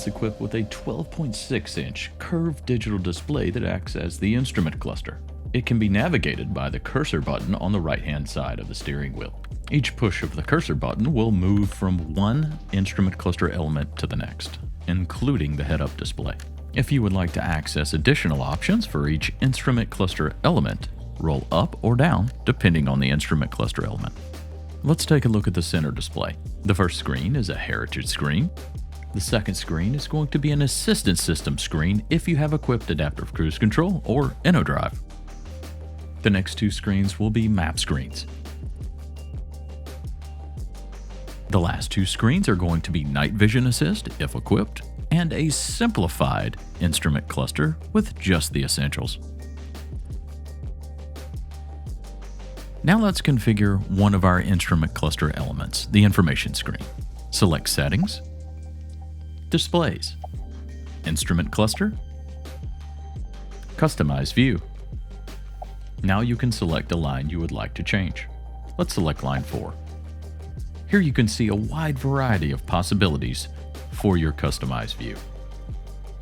is equipped with a 12.6-inch curved digital display that acts as the instrument cluster. It can be navigated by the cursor button on the right-hand side of the steering wheel. Each push of the cursor button will move from one instrument cluster element to the next, including the head-up display. If you would like to access additional options for each instrument cluster element, roll up or down depending on the instrument cluster element. Let's take a look at the center display. The first screen is a heritage screen. The second screen is going to be an assistance system screen if you have equipped adaptive cruise control or InnoDrive. The next two screens will be map screens. The last two screens are going to be night vision assist if equipped, and a simplified instrument cluster with just the essentials. Now let's configure one of our instrument cluster elements, the information screen. Select Settings, Displays, Instrument Cluster, Customize View. Now you can select a line you would like to change. Let's select line 4. Here you can see a wide variety of possibilities for your customized view.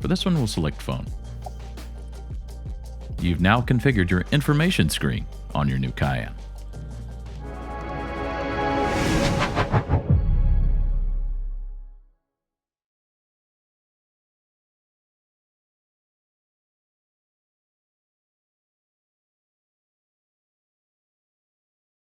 For this one, we'll select Phone. You've now configured your information screen on your new Cayenne.